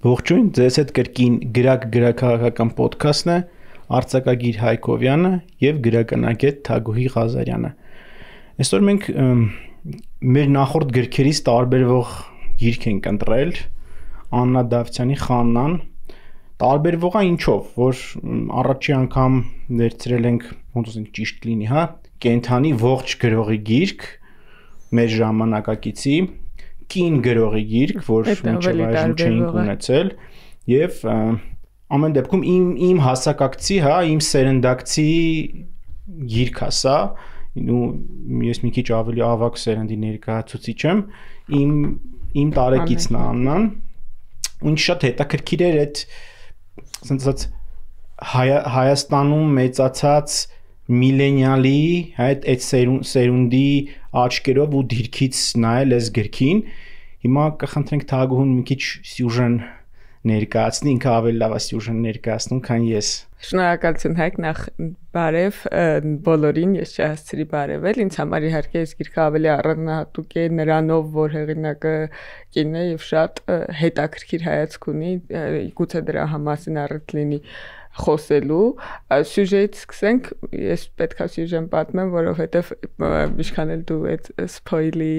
Ողջույն, ձեզ հետ կրկին գրաքաղաքական ոդքասթն է, արձակագիր Հայկովյանը եւ գրականագետ Թագուհի Ղազարյանը։ Այսօր մենք մեր նախորդ գրքերից տարբերվող գիրք ենք ընտրել, Աննա Դավթյանի Խաննան։ Տարբերվողը ինչով, որ առաջի անգամ վերցրել ենք, ոնց ասենք ճիշտ լինի, հա, կենթանի ողջ գրողի գիրք մեր ժամանակակիցի, կին գրողի գիրք, որ մինչև այժմ չէինք ունեցել, եւ ամեն դեպքում իմ հասակակցի, հա, իմ սերնդակցի գիրք է սա, ու ես մի քիչ ավելի ավագ սերնդի ներկայացուցիչ եմ, իմ տարեկիցն է Աննան, ու ինչ շատ հետաքրքիր էր այդ ասած Հայաստանում մեծացած միլենիալի, այդ սերունդի աչքերով ու դիրքից նայել այս գրքին։ Հիմա կխնդրենք Թագուհուն մի քիչ սյուժեն ներկայացնի, ինքը ավելի լավ է սյուժեն ներկայացնում, քան ես։ Շնորհակալություն Հայկ, նախ բարև բոլորին, ես չհասցրի բարևել, ինձ համար իհարկե այս գիրքը ավելի առանձնահատուկ է նրանով, որ հեղինակը կին է եւ շատ հետաքրքիր հայացք ունի, գուցե դրա համասին առիթ լինի խոսելու, սյուժեից սկսենք, ես պետքա սյուժեն պատմեմ, որովհետև ինչքան էլ դու այդ սփոյլի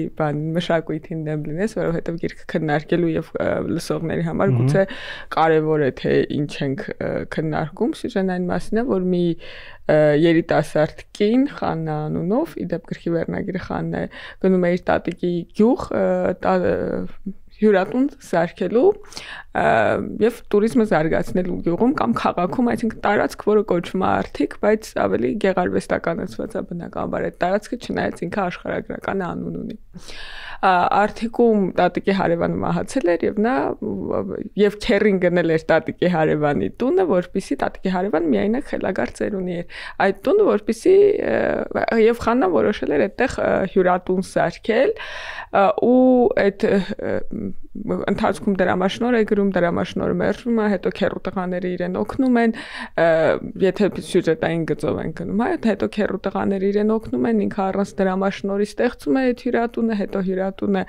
մշակույթին դեմ լինես, որովհետև գիրքը քննարկելու եւ լսողների համար գուցե կարեւոր է թե ինչ ենք քննարկում, սյուժեն այն մասն է, որ մի երիտասարդ կին Խաննա անունով, իդեպ գրքի վերնագիրը Խաննա է, գնում է իր տատիկի գյուղ հյուրատուն սարքելու եւ տուրիզմը զարգացնելու գյուղում կամ քաղաքում, այսինքն տարածք, որը կոչվում է Արթիկ, բայց ավելի գեղարվեստականացված է բնականաբար այդ տարածքը, չնայած ինքը աշխարհագրական անուն ունի։ Արթիկում տատիկի հարևանը մահացել էր եւ նա եւ քերին գնել էր տատիկի հարևանի տունը, որպեսզի տատիկի հարևանը միայնակ խելագար ծերունի էր։ Այդ տունը որպեսզի եւ Խաննան որոշել էր այդտեղ հյուրատուն սարքել ու այդ ընթացքում դրամաշնոր է գրում, դրամաշնորը մերժում է, հետո քեռու տղաները իրեն օգնում են, եթե սյուժետային գծով են գնում, հետո քեռու տղաները իրեն օգնում են, ինքը առանց դրամաշնորի ստեղծում է այդ հյուրատունը, հետո հյուրատունը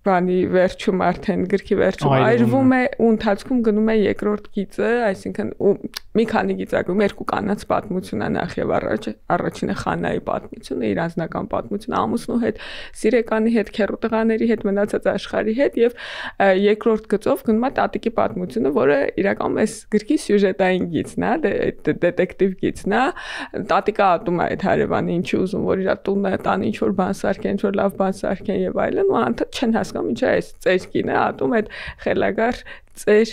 բանի վերջում արդեն գրքի վերջում այրվում է ու ընթացքում գնում է երկրորդ գիծը, այսինքն մի քանի գիծակում երկու կանանց պատմությունն է նախ եւ առաջինը Խաննայի պատմությունը, իր անձնական պատմությունը ամուսնու հետ, սիրեկանի հետ, քեռու տղաների հետ, մնացած աշխարհի հետ եւ երկրորդ գծով գնում է տատիկի պատմությունը, որը իրականում այս գրքի սյուժետային գիծն է, դետեկտիվ գիծն է, տատիկը ատում է այդ հարևանը ինչի ուզում որ իր տունը տան ինչ որ բան սարքեն, ինչ որ լավ բան սարքեն եւ այլն, ու անդադ չեն հասկանում ինչա այս ծեր կինը ատում այդ խելագար ծեր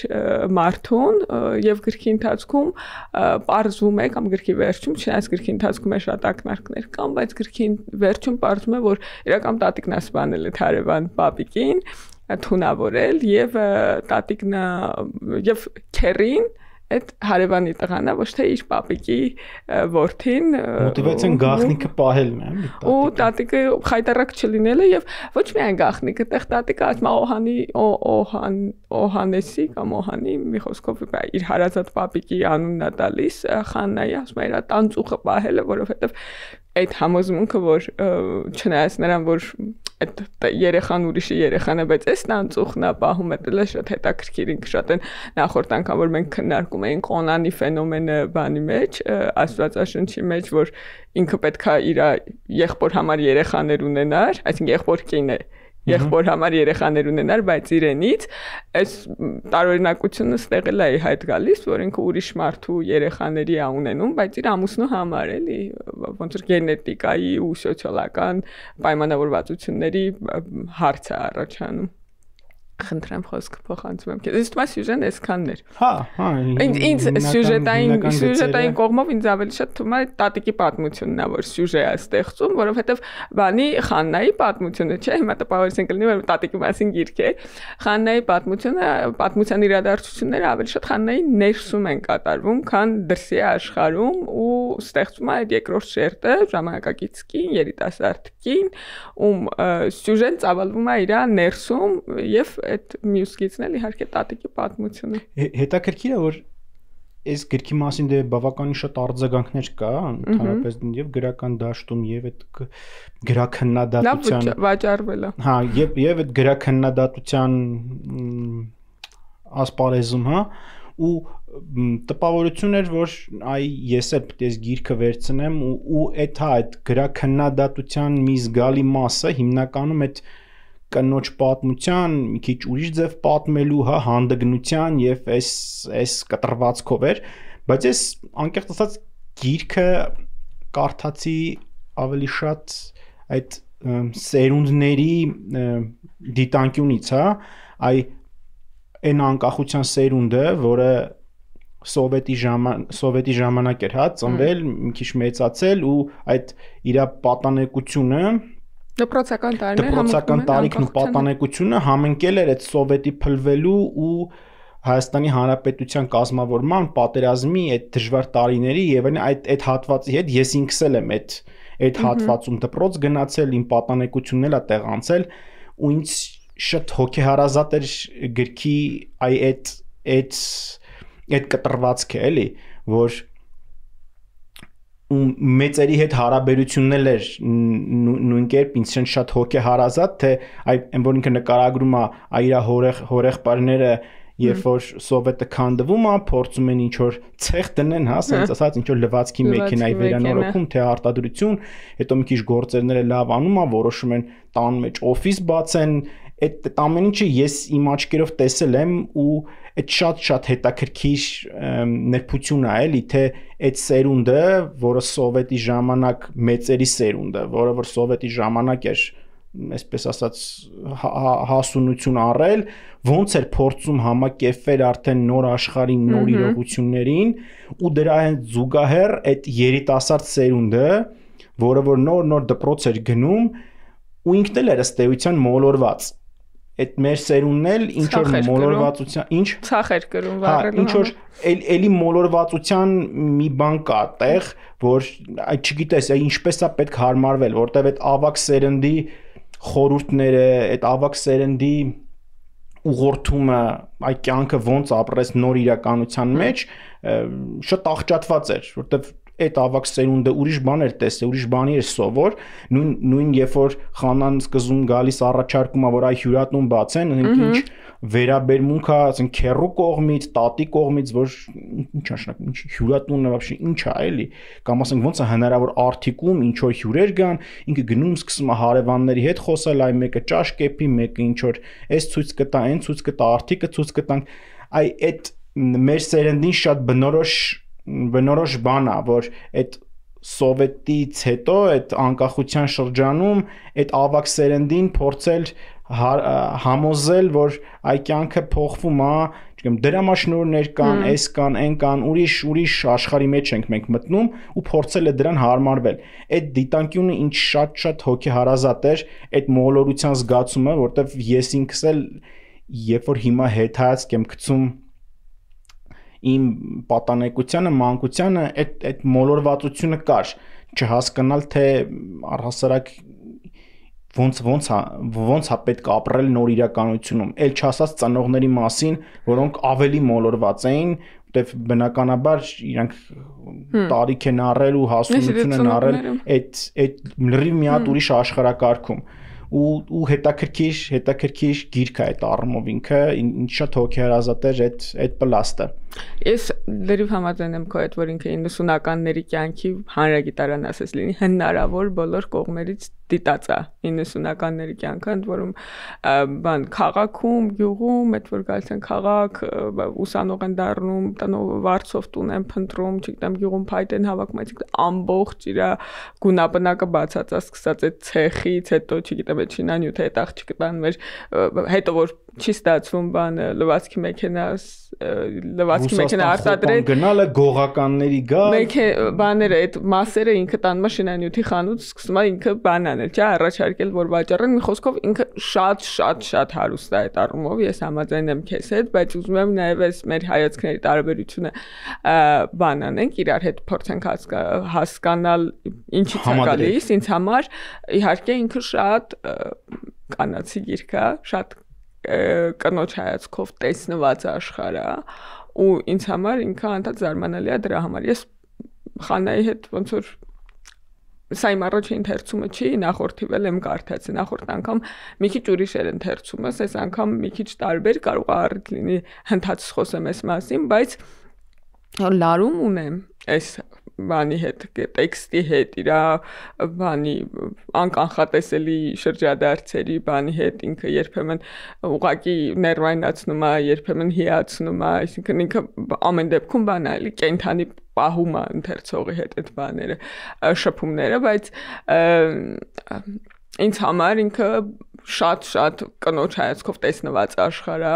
մարդուն եւ գրքի ընթացքում պարզվում է կամ գրքի վերջում, չնայած գրքի ընթացքում է շատ ակնարկներ կան, բայց գրքի վերջում պարզվում է, որ իրական տատիկն է սպանել այդ հարևան պապիկին, թունավորել եւ տատիկն եւ քերին այդ հարևանի տղանա ոչ թե իր պապիկի որդին մոտիվացիան գաղտնիքը պահելն է ու տատիկը խայտարակ չլինելը եւ ոչ միայն գաղտնիքը տեղ տատիկը ասում Օհանեսի կամ Օհանի մի խոսքով իր հարազատ պապիկի անունն է տալիս Խաննայի ասում է իր տանծուխը պահելը որովհետեւ այդ համոզմունքը որ չնայած նրան որ այդ երեխան ուրիշի երեխան է, բայց այս տանծուխն է պահում է դելը շատ հետաքրքիր ինքը շատ են նախորդ անգամ որ մենք քննարկում էինք Օնանի ֆենոմենը բանի մեջ, աստվածաշնչի մեջ, որ ինքը պետքա իր եղբոր համար երեխաներ ունենար, այսինքն եղբոր կին է, եղբոր համար երեխաներ ունենար, բայց իրենից այս տարօրինակությունը ստեղել է հայտ գալիս, որ ինքը ուրիշ մարդու երեխաների է ունենում, բայց իր ամուսնու համար էլի, ոնց որ գենետիկայի ու սոցիալական պայմանավորվածությունների հարց է առաջանում։ Խնդրեմ խոսքը փոխանցում եմ քեզ։ Իսկ մա սյուժեն այսքանն էր։ Հա, ինձ սյուժետային կողմով ինձ ավելի շատ թվում է տատիկի պատմությունն է, որ սյուժե է ստեղծում, որովհետև բանի Խաննայի պատմությունը, չէ, հիմա տպավորություն կլինի, որ տատիկի մասին գիրք է։ Խաննայի պատմությունը, պատմության իրադարձությունները ավելի շատ Խաննայի ներսում են կատարվում, քան դրսի աշխարհում ու ստեղծում է այդ երկրորդ շերտը, ժամանակակից կին, երիտասարդ կին, ում սյուժեն ծավալվում է իր ներսում եւ այդ մյուս գիծն էլ իհարկե տատիկի պատմությունը։ Հետաքրքիր է որ այս գրքի մասին դե բավականին շատ արձագանքներ կա, ընդհանրապես եւ գրական դաշտում եւ այդ գրաքննադատության վաճառվել է։ Հա, եւ այդ գրաքննադատության ասպարեզում, հա, ու տպավորություն էր, որ ես էլ պետք է գիրքը վերցնեմ ու այդ գրաքննադատության մի զգալի մասը հիմնականում այդ կնոջ պատմության մի քիչ ուրիշ ձև պատմելու, հա, հանդգնության եւ այս կտրվածքով էր, բայց ես անկեղծ ասած գիրքը կարդացի ավելի շատ այդ սերունդների դիտանկյունից, հա, այն անկախության սերունդը, որը սովետի ժամանակ էր, հա, ծնվել, մի քիչ մեծացել ու այդ իր պատանեկությունը դպրոցական տարիքն ու պատանեկությունը համընկել էր այդ սովետի փլվելու ու Հայաստանի Հանրապետության կազմավորման, պատերազմի այդ դժվար տարիների եւ այդ հատվածի հետ ես ինքս եմ այդ հատվածում դպրոց գնացել, իմ պատանեկությունն էլ է տեղ անցել ու ինձ շատ հոգեհարազատ էր գրքի այդ կտրվածքը էլի, որ ու մեծերի հետ հարաբերությունն էլ էր նույն կերպ ինձ շատ հոգեհարազատ, թե այն որ ինքը նկարագրում է իր հորեղբայրները երբ որ սովետը քանդվում է, փորձում են ինչ որ ցեղ դնեն, հա, ասենց ասած ինչ որ լվացքի մեքենայի վերանորոգում, թե արտադրություն, հետո մի քիչ գործերները լավ անում է, որոշում են տան մեջ օֆիս բացեն, այդ ամեն ինչը ես իմ աչքերով տեսել եմ ու այդ շատ հետաքրքիր ներբություն է, էլի, թե այդ սերունդը, որը սովետի ժամանակ մեծերի սերունդը, որը որ սովետի ժամանակ էր այսպես ասած հասունություն առել, ոնց էր փորձում համակերպվել արդեն նոր աշխարհի նոր իրողություններին ու դրա հետ զուգահեռ այդ երիտասարդ սերունդը, որը որ նոր դպրոց էր գնում ու ինքն էլ էր ըստ էության մոլորված այդ մեր սերունդն էլ ինչ որ մոլորվածության ինչ ցախ էր գրում վառելու ինչ որ էլի մոլորվածության մի բան կա այդտեղ որ այդ չգիտես ինչպես է պետք հարմարվել որտեվ այդ ավակ սերնդի խորհուրդները այդ ավակ սերնդի ուղղորդումը այդ կյանքը ոնց ապրես նոր իրականության մեջ շատ աղճատված էր որտեվ այդ ավակ սերունդը ուրիշ բան էր տեսել, ուրիշ բանի էր սովոր, նույն երբ որ խանան սկզում գալիս առաջարկում է որ այ հյուրատուն բացեն, ինչ վերաբերմունք է, ասենք քեռու կողմից, տատի կողմից, որ ինչ նշանակում, ինչ հյուրատունը вообще ինչ է, էլի, կամ ասենք ոնց է հնարավոր արդիկում ինչ որ հյուրեր գան, ինքը գնում սկսում է հարևանների հետ խոսել, այ մեկը ճաշ կեպի, մեկը ինչ որ էս ցույց կտա, այն ցույց կտա, արդիկը ցույց կտանք, այ այդ մեր սերնդին շատ բնորոշ բան է, որ այդ սովետից հետո այդ անկախության շրջանում այդ ավակ սերնդին փորձել համոզել, որ այ կյանքը փոխվում է, չգիտեմ, դրամաշնորհներ կան, այս կան, այն կան, ուրիշ աշխարհի մեջ ենք մենք մտնում ու փորձել է դրան հարմարվել։ Այդ դիտանկյունը ինչ շատ հոգեհարազատ էր, այդ մոլորության զգացումը, որտեվ ես ինքս էլ երբ որ հիմա հետհայացք եմ գցում իմ պատանեկությանը, մանկությանը այդ մոլորվածությունը կար, չհասկանալ թե առհասարակ ոնց է պետք ապրել նոր իրականությունում, էլ չասած ծնողների մասին, որոնք ավելի մոլորված էին, որտեվ բնականաբար իրանք տարիք են առել ու հասունություն են առել այդ լրիվ մի հատ ուրիշ աշխարհակարգում ու հետաքրքիր գիրք է այդ առումով ինքը ինչ շատ հոգեհարազատ էր այդ պլաստը ես դերիվ համաձայն եմ քո հետ որ ինքը 90-ականների կյանքի հանրագիտարան ասես լինի հնարավոր բոլոր կողմերից դիտած է 90-ականների կյանքը ընդ որում բան քաղաքում գյուղում այդ որ գալիս են քաղաք ուսանող են դառնում տնով վարձով տուն են փնտրում չգիտեմ գյուղում փայտ են հավաքում այդ ամբողջ իր գունաբնակը բացած է սկսած այդ ցեխից հետո չգիտեմ այդ շինանյութը այդ աղջիկը տան մեր հետո որ չի ստացվում բան լվացքի մեքենա արտադրել գնալը գողականների գալ բաները այդ մասերը ինքը տան մաշինանյութի խանութ սկսում է ինքը բան անել չէ առաջարկել որ վաճառեն մի խոսքով ինքը շատ հարուստ է այդ առումով ես համաձայն եմ քեզ հետ բայց ուզում եմ նաև այս մեր հայացքների տարբերությունը բան անենք իրար հետ փորձենք հասկանալ ինչից է գալիս ինձ համար իհարկե ինքը շատ կանացի գիրք է շատ կնոջ հայացքով տեսնված աշխարհը ու ինձ համար ինքը անդադ զարմանալի է դրա համար ես խանայի հետ ոնց որ սա իմ առաջին ընթերցումը չի, նախորդիվել եմ կարդացի, նախորդ անգամ մի քիչ ուրիշ էր ընթերցումս, այս անգամ մի քիչ տարբեր կարող է առիթ լինի հնդածս խոսեմ այս մասին, բայց լարում ունեմ այս բանի հետ, տեքստի հետ, իր բանի անկանխատեսելի շրջադարձերի բանի հետ ինքը երբեմն ուղղակի ներվայնացնում է, երբեմն հիացնում է, այսինքն ինքը ամեն դեպքում բան է, էլի կենթանի պահում է ընթերցողի հետ այդ բաները, շփումները, բայց ինձ համար ինքը շատ կնոջ հայացքով տեսնված աշխարհ է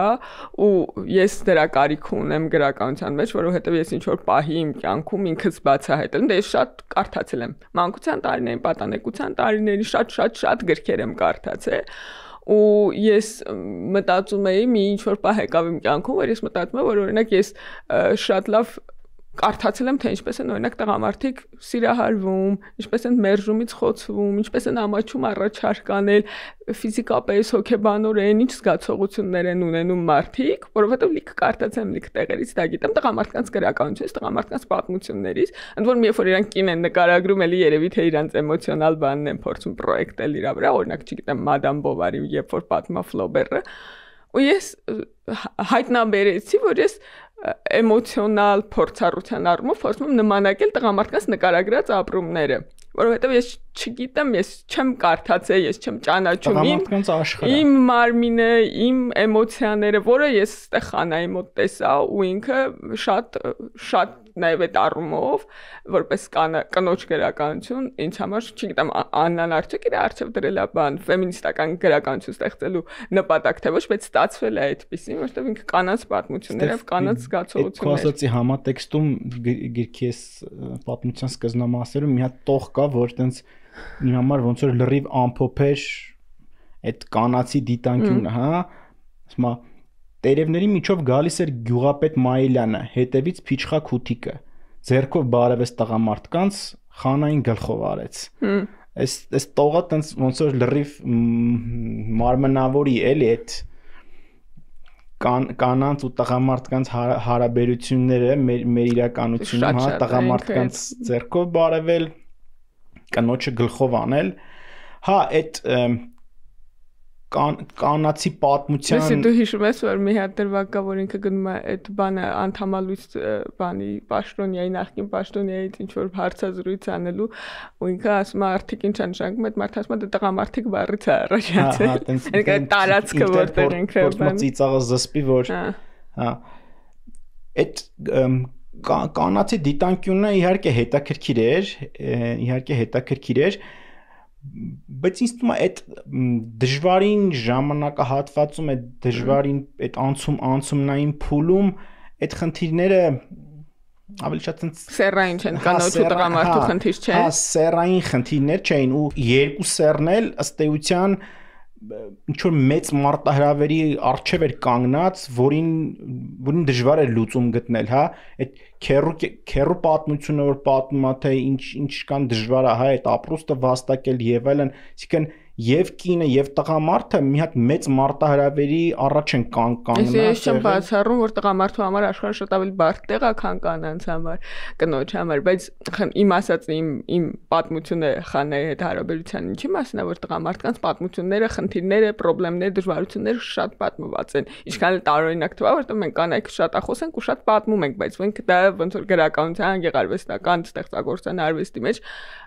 ու ես դրա կարիք ունեմ գրականության մեջ, որովհետև ես ինչ որ պահի իմ կյանքում ինքս բացահայտել եմ, ես շատ կարդացել եմ մանկության տարիներին, պատանեկության տարիներին շատ գրքեր եմ կարդացել ու ես մտածում էի մի ինչ որ պահ եկավ իմ կյանքում, որ ես մտածում եմ, որ օրինակ ես շատ լավ կարդացել եմ, թե ինչպես են օրինակ տղամարդիկ սիրահարվում, ինչպես են մերժումից խոցվում, ինչպես են ամաչում առաջարկ անել, ֆիզիկապես, հոգեբանորեն, ինչ զգացողություններ են ունենում մարդիկ, որովհետև լիքը կարդացել եմ, լիքը տեղերից դա գիտեմ, տղամարդկանց գրականությունից, տղամարդկանց պատմություններից, ընդ որում երբ որ իրանք կին են նկարագրում, էլի երևի թե իրանց էմոցիոնալ բանն են փորձում պրոյեկտել իր վրա, օրինակ չգիտեմ, Մադամ Բովարի, երբ որ պատմա Ֆլոբերը, ու ես հայտնաբերեցի, որ ես էմոցիոնալ փորձառության առումով փորձում եմ նմանակել տղամարդկանց նկարագրած ապրումները, որովհետև ես չգիտեմ, ես չեմ կարդացել, ես չեմ ճանաչում իմ մարմինը, իմ էմոցիաները, որը ես այստեղ Խանայի մոտ տեսա ու ինքը շատ նաև այդ առումով, որպես կնոջ գրականություն, ինձ համար, չգիտեմ, Աննան արդյոք իր առջև դրել է բան, ֆեմինիստական գրականություն ստեղծելու նպատակ, թե ոչ, բայց ստացվել է այդպեսին, որովհետև ինքը կանանց պատմություններով, կանանց զգացողություններ։ Խոսացի համատեքստում գրքի այս պատմության սկզբնամասերում մի հատ տող կա, որ տենց իմ համար ոնց որ լրիվ ամփոփեր այդ կանացի դիտանկյունը, հա, ասма Տերևների միջով գալիս էր գյուղապետ Մայիլյանը, հետևից Փիչխա Քութիկը, ձեռքով բարևեց տղամարդկանց, Խանային գլխով արեց։ Այս տողը տենց ոնց որ լրիվ մարմնավորի էլի այդ կանանց ու տղամարդկանց հարաբերությունները մեր իրականությունում, հա, տղամարդկանց ձեռքով բարևել, կնոջը գլխով անել, հա, այդ կանացի պատմության Իսկ դու հիշում ես, որ մի հատ դրվագ կա, որ ինքը գնում է այդ բանը անդամալույս բանի պաշտոնյայի նախկին պաշտոնյայից ինչ որ հարցազրույց անելու ու ինքը ասում է արդիկ ինչ անշանակում այդ մարդը ասում է դա տղամարդիկ բառից է առաջացել։ Ինքը տարածքը որտեղ ինքը բան ծիծաղը զսպի որ հա այդ կանացի դիտանկյունը իհարկե հետաքրքիր էր բայց ինձ թվում է այդ դժվարին ժամանակահատվածում այդ դժվարին այդ անցումնային փուլում այդ խնդիրները ավելի շատ սերային չեն կանոչ ու տղամարդու խնդիր չեն։ Հա, սերային խնդիրներ չէին ու երկու սերն էլ ըստ էության ինչ որ մեծ մարտահրավերի առջև էր կանգնած, որին դժվար էր լուծում գտնել, հա, այդ քերու պատմությունը որ պատմում է թե ինչքան դժվար է, հա, այդ ապրուստը վաստակել եւ այլն, այսինքն եւ կինը եւ տղամարդը մի հատ մեծ մարտահրավերի առաջ են կանգնած։ Ես չեմ բացառում, որ տղամարդու համար աշխարհը շատ ավելի բարդ տեղ է, քան կանանց համար, կնոջ համար, բայց իմ ասած իմ պատմությունը Խանայի հետ հարաբերության ինչի մասն է, որ տղամարդկանց պատմությունները, խնդիրները, խնդիրները, դժվարությունները շատ պատմված են։ Ինչքան էլ տարօրինակ թվա, որտեղ մենք կանայք շատախոս ենք ու շատ պատմում ենք, բայց մենք դա ոնց որ գրականության, գեղարվեստական, ստեղծագործության արվեստի մեջ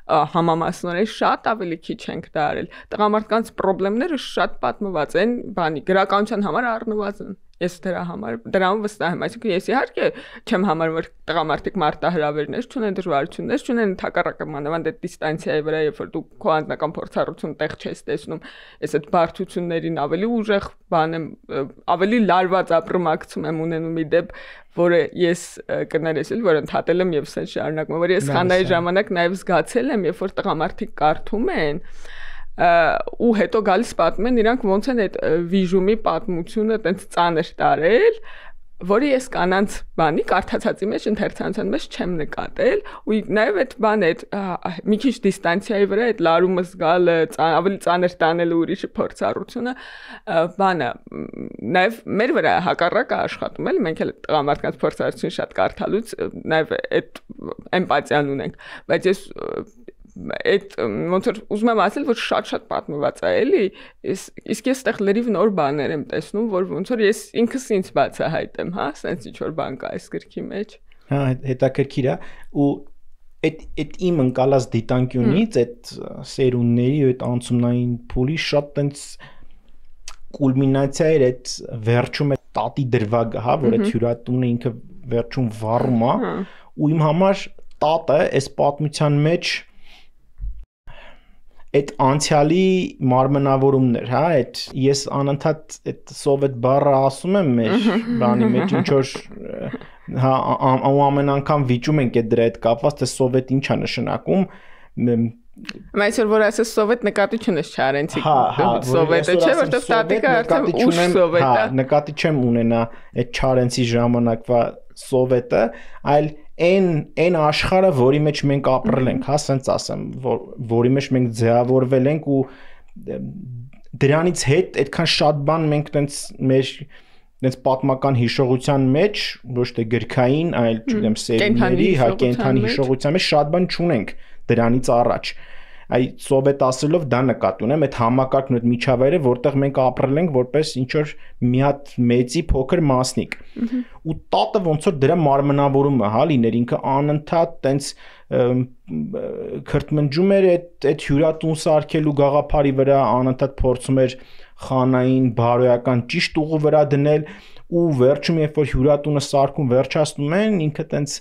համամասնորեն շատ ավելի քիչ ենք դա արել։ Տղամարդկանց խնդիրները շատ պատմված են, բանի գրականության համար առնվազն։ Ես դրա համար դրան վստահ եմ, այսինքն ես իհարկե չեմ համարում որ տղամարդիկ մարտահրավերներ չունեն, դժվարություններ չունեն, ընդհակառակը մանավանդ այդ դիստանցիայի վրա, երբ որ դու քո անձնական փորձառություն տեղ չես տեսնում, ես այդ բարդություններին ավելի ուժեղ բան եմ, ավելի լարված ապրումակցում եմ ունենում իդեպ, որը ես կներեսել, որ ընդհատել եմ եւ սեն շարունակում, որ ես Խանայի ժամանակ նաեւ զգացել եմ, երբ որ տղամարդիկ կարդում են ու հետո գալիս պատմում են իրանք ոնց են այդ վիժումի պատմությունը տենց ծանր տարել, որը ես կանանց բանի կարդացածի մեջ ընթերցանության մեջ չեմ նկատել ու նաև այդ բանը այդ մի քիչ դիստանցիայի վրա այդ լարումը զգալը ավելի ծանր տանելու ուրիշի փորձառությունը բանը նաև մեր վրա հակառակը աշխատում էլ մենք էլ տղամարդկանց փորձառություն շատ կարդալուց նաև այդ էմպաթիան ունենք բայց ես այդ ոնց որ ուզում եմ ասել, որ շատ պատմված է, էլի, իսկ ես այդտեղ լրիվ նոր բաներ եմ տեսնում, որ ոնց որ ես ինքս ինձ բացահայտեմ, հա, sense ինչ որ բան կա այս գրքի մեջ։ Հա, հետաքրքիր է ու այդ իմ ընկալած դիտանկյունից այդ սերունդների այդ անցումնային փուլի շատ տենց կուլմինացիա էր այդ վերջում այդ տատի դրվագը, հա, որ այդ հյուրատունը ինքը վերջում վառում է ու իմ համար տատը այս պատմության մեջ այդ անցյալի մարմնավորումներ, հա, այդ ես անընդհատ այդ սովետ բառը ասում եմ մեր բանի մեջ, ինչ որ հա ամեն անգամ վիճում ենք այդ դրա հետ կապված, թե սովետ ինչ է նշանակում։ Այսօր որ ասես սովետ նկատի չունես Չարենցի սովետը, չէ, որտեղ տատիկը արդեն ուշ սովետ է։ Հա, նկատի չեմ ունենա այդ Չարենցի ժամանակվա սովետը, այլ այն աշխարհը, որի մեջ մենք ապրել ենք, հա, ասենց ասեմ, որի մեջ մենք ձևավորվել ենք ու դրանից հետ այդքան շատ բան մենք տենց մեր տենց պատմական հիշողության մեջ, ոչ թե գրքային, այլ չգիտեմ, սերունդների, հա, կենթանի հիշողության մեջ շատ բան չունենք դրանից առաջ։ Այ սովետ ասելով դա նկատի ունեմ, այդ համակարգն ու այդ միջավայրը, որտեղ մենք ապրել ենք որպես ինչ որ մի հատ մեծի փոքր մասնիկ։ Ու տատը ոնց որ դրա մարմնավորումը, հա, լիներ, ինքը անընդհատ տենց քրթմնջում էր այդ հյուրատուն սարքելու գաղափարի վրա, անընդհատ փորձում էր խանային բարոյական ճիշտ ուղու վրա դնել ու վերջում երբ որ հյուրատունը սարքում վերջացնում են, ինքը տենց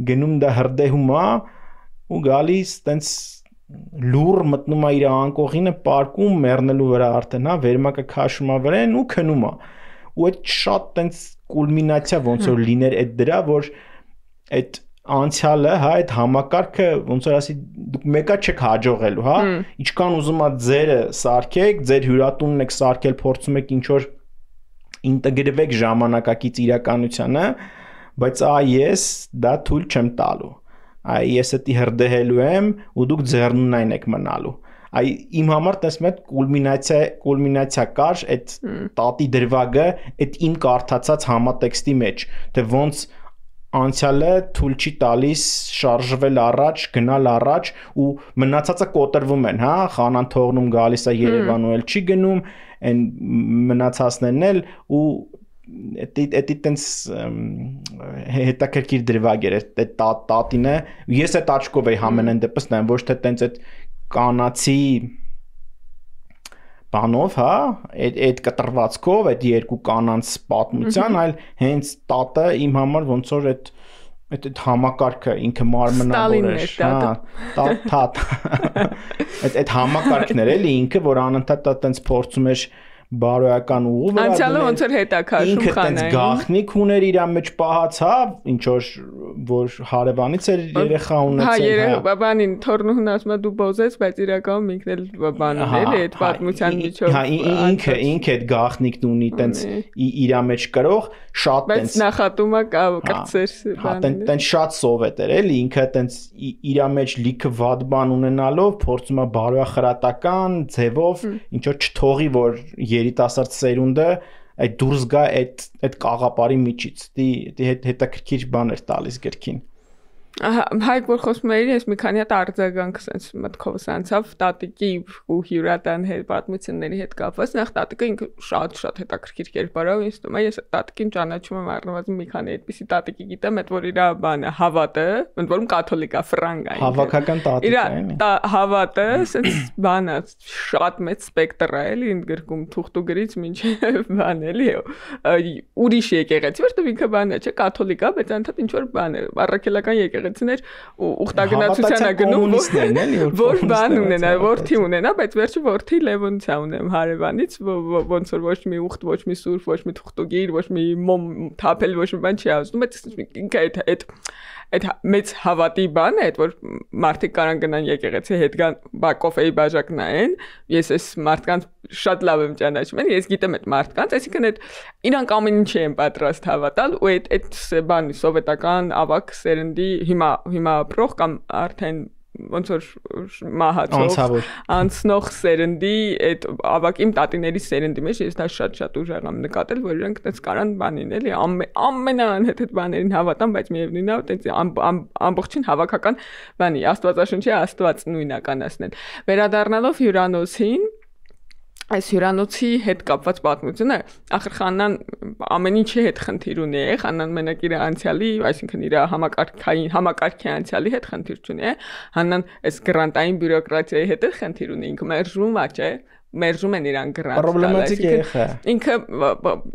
գնում դա հրդեհում է ու գալիս տենց լուր մտնում է իր անկողինը պարկում մեռնելու վրա արդեն, հա, վերմակը քաշում է վրան ու քնում է։ Ու այդ շատ տենց կուլմինացիա ոնց որ լիներ այդ դրա, որ այդ անցյալը, հա, այդ համակարգը ոնց որ ասի դուք մեկա չեք հաջողելու, հա, ինչքան ուզում ա ձերը սարքեք, ձեր հյուրատունն եք սարքել, փորձում եք ինչ որ ինտեգրվեք ժամանակակից իրականությանը, բայց ես դա թույլ չեմ տալու։ Այ ես էդի հրդեհելու եմ ու դուք ձեռնունայն եք մնալու։ Այ իմ համար տեսնում եք կուլմինացիա կար այդ տատի դրվագը այդ իմ կարդացած համատեքստի մեջ, թե ոնց անցյալը թույլ չի տալիս շարժվել առաջ, գնալ առաջ ու մնացածը կոտրվում են, հա, խանան թողնում գալիս է Երևան ու էլ չի գնում, այն մնացածներն էլ ու Էդի տենց հետաքրքիր դրվագ էր այդ տատինը ես այդ աչքով էի համենայն դեպս նայում ոչ թե տենց այդ կանացի բանով հա այդ կտրվածքով այդ երկու կանանց պատմության այլ հենց տատը իմ համար ոնց որ այդ համակարգը ինքը մարմնավոր էր հա այդ համակարգն էր էլի ինքը որ անընդհատ տենց փորձում էր բարոյական ուղու վրա անցյալը ոնց որ հետաքաշում խանային ինքը տենց գաղտնիք ուներ իր մեջ պահած հա ինչ որ հարևանից էր երեխա ունեցել հա բանին թորնուհուն ասում է դու բոզես բայց իրականում ինքն էլ բանն էր այդ պատմության միջով հա ինքը այդ գաղտնիքն ունի տենց իր մեջ կրող շատ տենց բայց նախատումը կրծեր հա տենց շատ սովետ էր էլի ինքը տենց իր մեջ լիքը վատ բան ունենալով փորձում է բարոյախրատական ձևով ինչ որ չթողի որ երիտասարդ սերունդը այդ դուրս գա այդ կաղապարի միջից դի հետաքրքիր բան էր տալիս գրքին Հայկ որ խոսում էի ես մի քանի հատ արձագանք sense մտքովս անցավ տատիկի ու հյուրատան հետ պատմությունների հետ կապված նախ տատիկը ինքը շատ հետաքրքիր կերպարով ինձ թվում է ես տատիկին ճանաչում եմ առնվազն մի քանի այդպիսի տատիկի գիտեմ այդ որ իր բանը հավատը ընդ որում կաթոլիկա ֆրանգա հավաքական տատիկա իր հավատը sense բանը շատ մեծ սպեկտր է էլի ընդգրկում թուղթուգրից մինչև բան էլի ուրիշ եկեղեցի որտեղ ինքը բանը չէ կաթոլիկա բայց անթադ ինչ որ բան է առաքելական եկեղեցիներ ու ուխտագնացության գնում որ բան ունենա որդի ունենա բայց վերջի որդի Լևոնցիա ունեմ հարևանից ոնց որ ոչ մի ուխտ ոչ մի սուրբ ոչ մի թուղթուգիր ոչ մի մոմ թափել ոչ մի բան չի ասում բայց ինքը այդ մեծ հավատի բան է այդ որ մարդիկ կարան գնան եկեղեցի հետ գան կոֆեի բաժակ նայեն ես այս մարդկանց շատ լավ եմ ճանաչում ես գիտեմ այդ մարդկանց այսինքն այդ իրանք ամեն ինչ են պատրաստ հավատալ ու այդ բանի սովետական ավակ սերնդի հիմա ապրող կամ արդեն ոնց որ մահացող անցնող սերնդի այդ ավակ իմ տատիների սերնդի մեջ ես դա շատ ուժեղ եմ նկատել, որ իրենք այդպես կարան բանին էլի ամենաանհետ բաներին հավատան, բայց միևնույն է այդպես ամբողջին հավաքական բանի Աստվածաշնչի Աստված նույնականացնել։ Վերադառնալով հյուրանոցին այս հյուրանոցի հետ կապված պատմությունը, ախր Խաննան ամեն ինչի հետ խնդիր ունի, Խաննան մենակ իր անցյալի, այսինքն իր համակարգի անցյալի հետ խնդիր չունի, Հաննան այս գրանտային բյուրոկրատիայի հետ խնդիր ունի, ինքը մերժում է, չէ՞։ Մերժում են իրան գրանտ։ Ինքը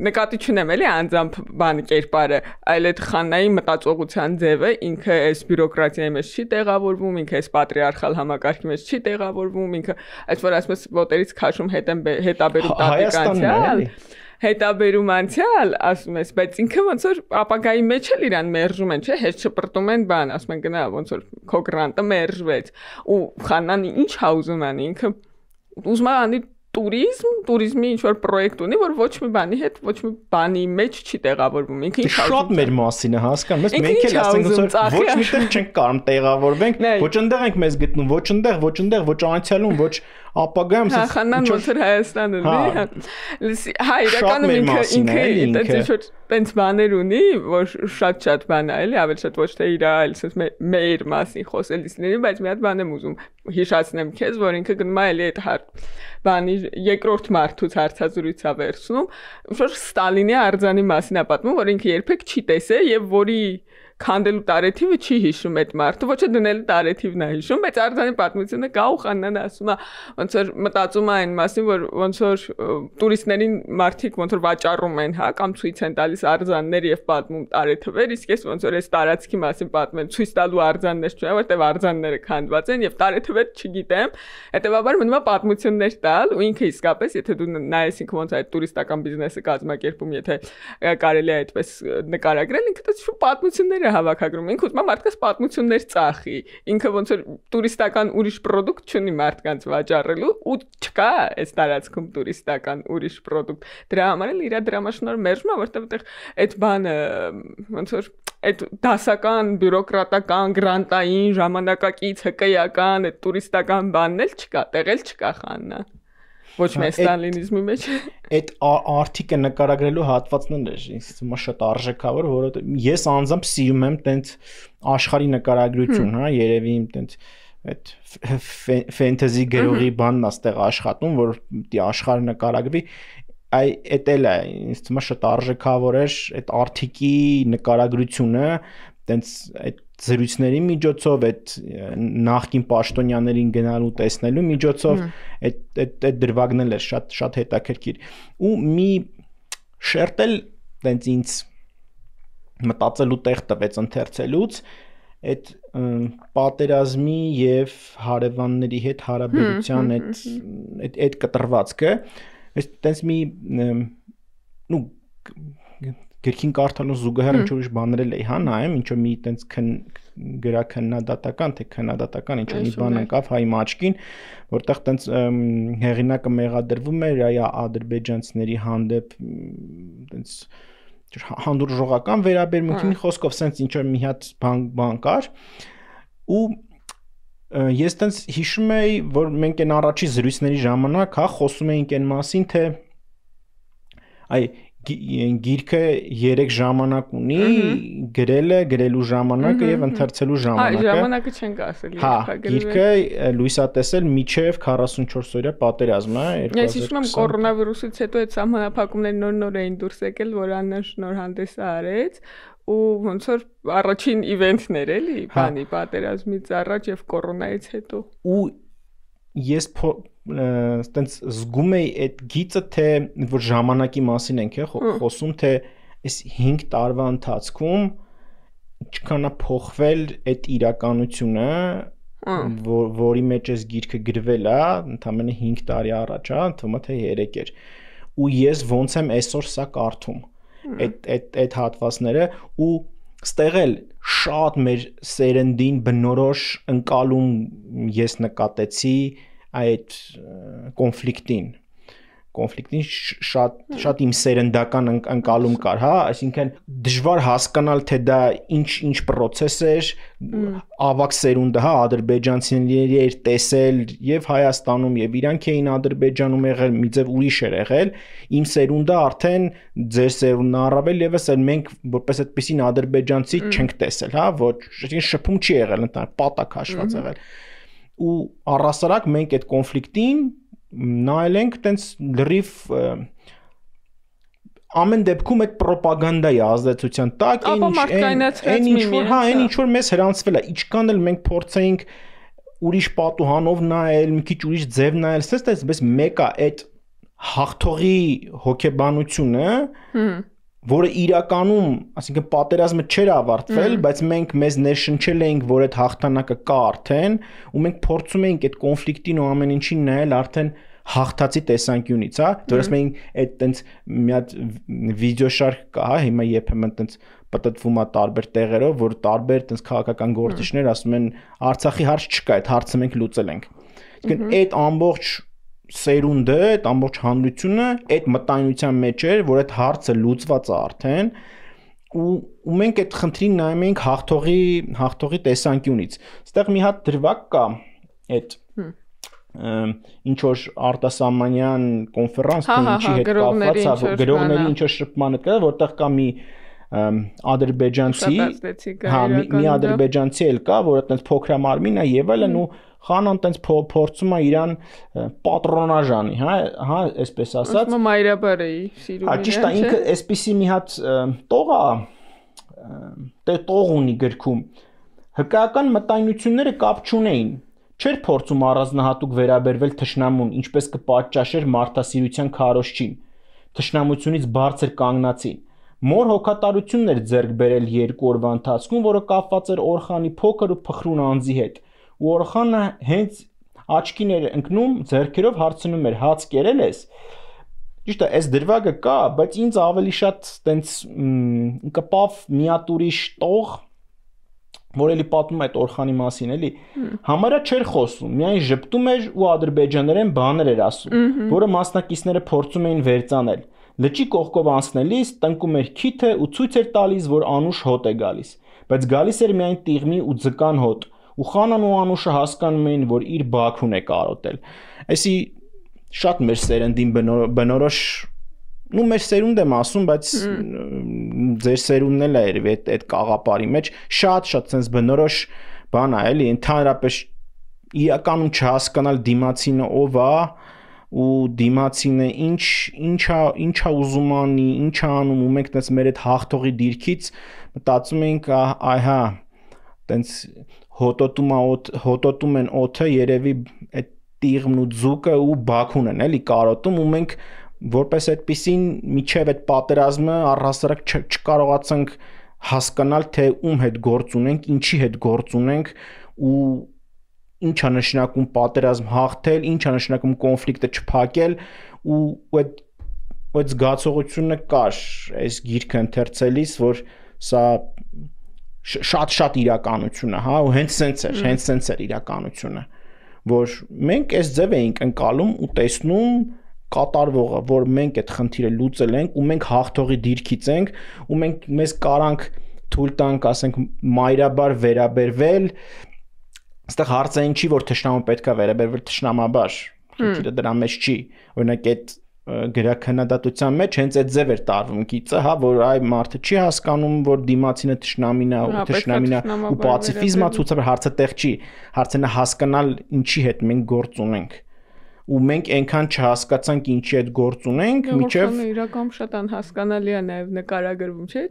նկատի չունեմ էլի անձամբ բանի կերպարը, այլ այդ Խաննայի մտածողության ձևը ինքը այս բյուրոկրատիայի մեջ չի տեղավորվում, ինքը այս պատրիարխալ համակարգի մեջ չի տեղավորվում, ինքը այս որ ասես ոտերից քաշում հետաբերում տատիկանցիալ, հետաբերում անցյալ, ասում ես, բայց ինքը ոնց որ ապագայի մեջ էլ իրան մերժում են, չէ՞, հետ չպրտում են բան, ասում են գնա ոնց որ քո գրանտը մերժվեց, ու Խաննան ինչ հա ուզում անի, ինքը ուզում է անի տուրիզմի ինչ-որ պրոյեկտ ունի, որ ոչ մի բանի հետ, ոչ մի բանի մեջ չի տեղավորվում։ Ինքը շատ մեր մասին է, հասկանում ես, մենք էլ ասենք որ ոչ միտեղ չենք կարող տեղավորվենք, ոչ այնտեղ ենք մեզ գտնում, ոչ այնտեղ, ոչ անցյալում, ոչ ապագայում, Խաննան ոնց որ Հայաստանը ունի։ Հա, իրականում ինքը տենց բաներ ունի, որ շատ բան է, էլի, ավելի շատ ոչ թե իր, այլ ասես մեր մասին խոսելիս լինի, բայց մի հատ բան եմ ուզում հիշացնեմ քեզ, որ ինքը գնում է էլի այդ բանի երկրորդ մարդուց հարցազրույցա վերցնում, որ Ստալինի արձանի մասին է պատմում, որ ինքը երբեք չի տեսել եւ որի քանդելու տարեթիվը չի հիշում այդ մարդը, ոչ թե դնելու տարեթիվն է հիշում, բայց արձանի պատմությունը կա ու Խաննան ասում է, ոնց որ մտածում է այն մասին, որ ոնց որ տուրիստներին մարդիկ ոնց որ վաճառում են, հա, կամ ցույց են տալիս արձաններ եւ պատմում տարեթվեր, իսկ ես ոնց որ այս տարածքի մասին պատմեմ, ցույց տալու արձաններ չունեմ, որտեղ արձանները քանդված են եւ տարեթվեր չգիտեմ, հետեւաբար մնում է պատմություններ տալ ու ինքը իսկապես, եթե դու նայես ինքը ոնց այդ տուրիստական բիզնեսը կազմակերպում, եթե կարելի է այդպես նկարագրել, ինքը դա շու պատմություններ հավաքագրում, ինքը ուզում է մարդկանց պատմություններ ծախի, ինքը ոնց որ տուրիստական ուրիշ պրոդուկտ չունի մարդկանց վաճառելու ու չկա այս տարածքում տուրիստական ուրիշ պրոդուկտ, դրա համար էլ իր դրամաշնորհ մերժում է, որտեղ այդ բանը ոնց որ այդ դասական, բյուրոկրատական, գրանտային, ժամանակակից, հկայական, այդ տուրիստական բանն էլ չկա, տեղել չկա Խաննա։ Ոչ մեծ ստալինիզմի մեջ։ Այդ արտիկը նկարագրելու հատվածն էլ ինձ թվում է շատ արժեքավոր, որովհետեւ ես անձամբ սիրում եմ տենց աշխարհի նկարագրություն, հա, երևի իմ տենց այդ ֆենտեզի գրողի բանն աստեղ աշխատում, որ դի աշխարհը նկարագրվի, այդ էլ է ինձ թվում է շատ արժեքավոր է այդ արտիկի նկարագրությունը, տենց այդ զրույցների միջոցով, այդ նախկին պաշտոնյաներին գնալու տեսնելու միջոցով, այդ դրվագն էլ է շատ հետաքրքիր։ Ու մի շերտ էլ տենց ինձ մտածելու տեղ տվեց ընթերցելուց, այդ պատերազմի եւ հարևանների հետ հարաբերության այդ կտրվածքը, այս տենց մի գրքին կարդալու զուգահեռ ինչ ուրիշ բաներ էլ էի հա նայեմ, ինչ որ մի տենց գրաքննադատական, թե քննադատական ինչ որ մի բան անկավ հայ աչքին, որտեղ տենց հեղինակը մեղադրվում էր այ ադրբեջանցիների հանդեպ տենց հանդուրժողական վերաբերմունքի խոսքով սենց ինչ որ մի հատ բան կար ու ես տենց հիշում էի, որ մենք այն առաջի զրույցների ժամանակ հա խոսում էինք այն մասին, թե այ գիրքը 3 ժամանակ ունի, գրելու ժամանակը եւ ընթերցելու ժամանակը։ Հա, ժամանակը չենք ասել, հա, գիրքը լույսատեսել միջև 44 օրյա պատերազմը, 2020։ Ես հիշում եմ կորոնավիրուսից հետո այդ սահմանափակումները նոր էին դուրս եկել, որ Աննան շնորհանդեսը արեց ու ոնց որ առաջին իվենթներ էլի, բանի պատերազմից առաջ եւ կորոնայից հետո։ Ու ես տենց զգում էի այդ գիծը, թե որ ժամանակի մասին ենք խոսում, թե այս 5 տարվա ընթացքում ինչքան է փոխվել այդ իրականությունը, որի մեջ այս գիրքը գրվել է, ընդամենը 5 տարի առաջ, թվում է թե 3 էր։ Ու ես ոնց եմ այսօր սա կարդում, այդ հատվածները ու ստեղ էլ շատ մեր սերնդին բնորոշ ընկալում ես նկատեցի այդ կոնֆլիկտին, կոնֆլիկտին շատ իմ սերնդական ընկալում կար, հա, այսինքն դժվար հասկանալ թե դա ինչ process էր, ավակ սերունդը, հա, ադրբեջանցիների էր տեսել եւ Հայաստանում եւ իրանք էին Ադրբեջանում եղել, մի ձև ուրիշ էր եղել, իմ սերունդը արդեն ձեր սերունդն առավել եւս էլ մենք որպես այդպեսին ադրբեջանցի չենք տեսել, հա, ոչ, շփում չի եղել, ընդհանուր պատակ հաշված եղել։ Ու առասարակ մենք այդ կոնֆլիկտին նայել ենք տենց լրիվ ամեն դեպքում այդ ռոպագանդայի ազդեցության տակ այն ինչ որ մեզ հրանցվել է, ինչքան էլ մենք փորձեինք ուրիշ պատուհանով նայել, մի քիչ ուրիշ ձև նայել, ստես մեկը այդ հաղթողի հոգեբանությունը, որը իրականում, ասինքն պատերազմը չէր ավարտվել, բայց մենք մեզ ներշնչել էինք, որ այդ հաղթանակը կա արդեն, ու մենք փորձում էինք այդ կոնֆլիկտին ու ամեն ինչին նայել արդեն հաղթածի տեսանկյունից, հա, դեռ ասում էինք այդ տենց մի հատ վիդեոշարք կա, հա, հիմա երբեմն տենց պատտվում է տարբեր տեղերով, որ տարբեր տենց քաղաքական գործիչներ ասում են Արցախի հարց չկա, այդ հարցը մենք լուծել ենք։ Այսինքն այդ ամբողջ սերունդը, այդ ամբողջ հանրությունը այդ մտայնության մեջ էր, որ այդ հարցը լուծված է արդեն, ու մենք այդ խնդրին նայում ենք հաղթողի տեսանկյունից։ Այստեղ մի հատ դրվագ կա, այդ ինչ որ արտասահմանյան կոնֆերանս թե ինչի հետ կապված է, գրողների ինչ որ շփման հետ կա, որտեղ կա մի ադրբեջանցի, հա, մի ադրբեջանցի էլ կա, որը այտենց փոքրամարմին է եւ այլն ու խանան տենց փորձում է իրան պատրոնաժ անի, հա, այսպես ասած։ Ասում մայրաբար էի սիրում։ Հա, ճիշտ է, ինքը այսպիսի մի հատ տող է, տող ունի գրքում։ Հկայական մտայնությունները կապ չունեին։ Չէր փորձում առանձնահատուկ վերաբերվել թշնամուն, ինչպես կպատճաշեր մարդասիրության քարոզչին։ Թշնամությունից բարձր կանգնածին։ Մոր հոգատարությունն էր ձեռք բերել 2 օրվա ընթացքում, որը կապված էր Օրխանի փոքր ու փխրուն անձի հետ։ Ու Օրխանը հենց աչքին էր ընկնում, ձեռքերով հարցնում էր՝ հաց կերել ես։ Ճիշտ է, այս դրվագը կա, բայց ինձ ավելի շատ տենց կպավ մի հատ ուրիշ տող, որ էլի պատմում է այդ Օրխանի մասին, էլի, համարյա չէր խոսում, միայն ժպտում էր ու ադրբեջաներեն բաներ էր ասում, որը մասնակիցները փորձում էին վերծանել։ Լճի կողքով անցնելիս տնկում էր քիթը ու ցույց էր տալիս, որ Անուշ հոտ է գալիս, բայց գալիս էր միայն տիղմի ու ձկան հոտ, ու Խանան ու Անուշը հասկանում էին, որ իր Բաքուն է կարոտել։ Այսի շատ մեր սերնդին բնորոշ, ու մեր սերունդ եմ ասում, բայց ձեր սերունդն էլ է երևի այդ կաղապարի մեջ շատ sense բնորոշ բան է, էլի, ընդհանրապես իրականում չհասկանալ դիմացինը ով է ու դիմացինը ինչա ուզում անի, ինչա անում, ու մենք տես մեր այդ հաղթողի դիրքից մտածում ենք, այհա, տենց հոտոտում են օդը, երևի այդ տիղմն ու ձուկը ու Բաքուն են, էլի, կարոտում, ու մենք որպես այդպեսին միջև այդ պատերազմը առհասարակ չկարողացանք հասկանալ, թե ում հետ գործ ունենք, ինչի հետ գործ ունենք ու ինչ է նշանակում պատերազմ հաղթել, ինչ է նշանակում կոնֆլիկտը չփակել ու այդ զգացողությունը կար այս գիրքը ընթերցելիս, որ սա շատ իրականություն է, հա, ու հենց սենց էր իրականությունը, որ մենք այս ձև էինք ընկալում ու տեսնում կատարվողը, որ մենք այդ խնդիրը լուծել ենք ու մենք հաղթողի դիրքից ենք ու մենք մեզ կարանք թույլ տանք, ասենք, մայրաբար վերաբերվել, այստեղ հարցը ինչի, որ թշնամուն պետք է վերաբերվել թշնամաբար, խնդիրը դրա մեջ չի, օրինակ այդ գրաքննադատության մեջ հենց այդ ձև էր տարվում գիծը, հա, որ այ մարդը չի հասկանում, որ դիմացինը թշնամին է ու պացիֆիզմը ցույց հարցը տեղ չի, հարցն է հասկանալ ինչի հետ մենք գործ ունենք ու մենք այնքան չհասկացանք ինչի հետ գործ ունենք, միջև իրականում շատ անհասկանալի է նաև նկարագրվում, չէ՞,